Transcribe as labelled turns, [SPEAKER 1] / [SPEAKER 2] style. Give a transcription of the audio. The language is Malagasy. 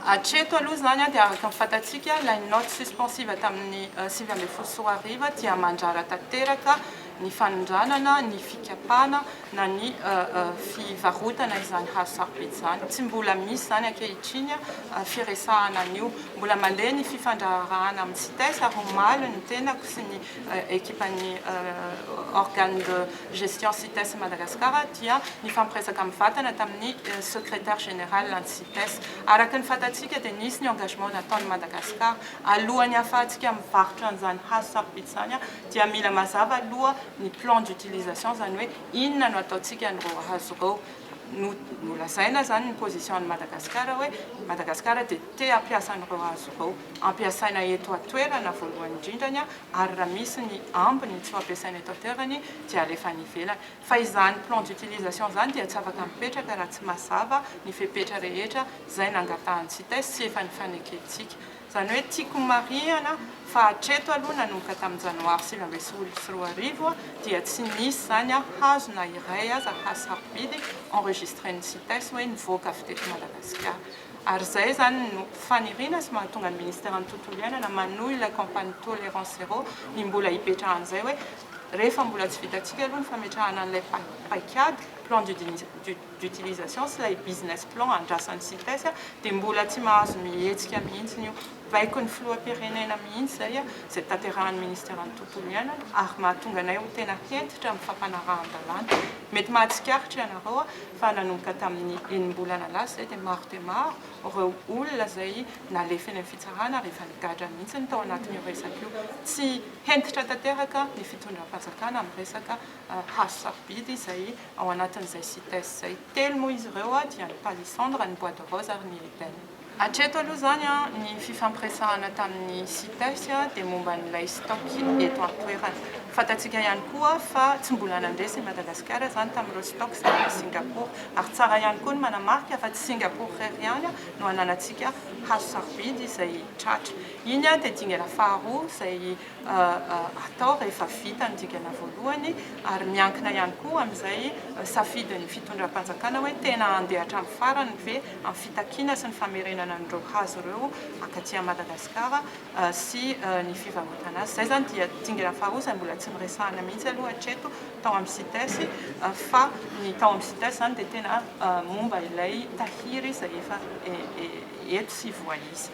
[SPEAKER 1] Hatreto aloha zany dia araka ny fantatsika ilay note suspensive tamin'ny 2010 ariva dia mandrara tanteraka ny fanondranana, ny fikapana na ny fivarotana izany hazo sarobidy izany. Tsy mbola misy zany ankehitriny firesahana an'io, mbola mandeha ny fifandraharahana amin'ny CITES ary omaly ny tenako sy ny ekipan'ny organe de gestion CITES Madagascar dia ny fampiresaka mivatana tamin'ny secrétaire général ny CITES. Araka ny fantatsika dia nisy ny engagement nataon'ny Madagascar alohan'ny ahafahantsika mivarotra an'izany hazo sarobidy izany dia mila mazava aloha ny plan d'utilisation zany hoe inona no ataontsika an'ireo hazo ireo. Nolazaina zany ny position ny Madagascar hoe Madagascar dia te hampiasa an'ireo hazo ireo, ampiasaina eto an-toerana voalohany indrindrany ary raha misy ny ambiny tsy ho ampiasaina eto an-toerany dia alefa any ivelany. Fa izany plan d'utilisation zany dia tsy afaka mipetraka raha tsy mazava ny fepetra rehetra izay nangatahan'ny CITES sy efa nifanekentsika. Zany hoe tiako marihana fa hatreto aloha nanomboka tamin'ny janoary 2024 arivo dia tsy nisy zany hazo na iray aza hazo sarobidy enregistré-ny CITES hoe nivoaka avy teto Madagasikara. Ary izay zany no faniriana sy mahatonga ny ministère-ny tontolo iainana manohy ilay campagne tolérance zéro ny mbola hipetrahana izay hoe rehefa mbola tsy vitantsika aloha ny fametrahana an'ilay paikady plan d'utilisation sy ilay business plan andrasan'ny CITES dia mbola tsy mahazo mihetsika mihitsy io. Baiko ny filoham-pirenena mihitsy izay tanterahan'ny ministère-ny tontolo iainana ary mahatonga anay ho tena hentitra amin'ny fampanarahan-dalàna. Mety mahatsikaritra ianareo fa nanomboka tamin'ny enim-bolana lasa izay dia maro ireo olona izay nalefa eny amin'ny fitsarana rehefa nigadra mihitsy ny tao anatin'io resaka io. Tsy hentitra tanteraka ny fitondram-panjakana amin'ny resaka hazo sarobidy izay ao anatin'izay CITES izay. Telo moa izy ireo dia ny palissandre, ny bois de rose ary ny eden. Hatreto aloha zany ny fifampiresahana tamin'ny CITES dia momba n'ilay stock eto an-toerana. Fantatsika ihany koa fa tsy mbola nandresy i Madagasikara zany tamin'ireo stock izay Singapour ary tsara ihany koa ny manamarika fa tsy Singapour irery ihany no ananantsika hazo sarobidy izay tratra. Iny dia dingana faharoa izay atao rehefa vita ny dingana voalohany ary miankina ihany koa amin'izay safidin'ny fitondram-panjakana hoe tena andeha hatramin'ny farany ve amin'ny fitakiana sy ny famerenana an'ireo hazo ireo akaty Madagasikara sy ny fivarotana azy. Izay zany dia dingana faharoa izay mbola tsy miresahana mihitsy aloha hatreto tao amin'ny CITES fa ny tao amin'ny CITES zany dia tena momba ilay tahiry izay efa eto sy voaisa.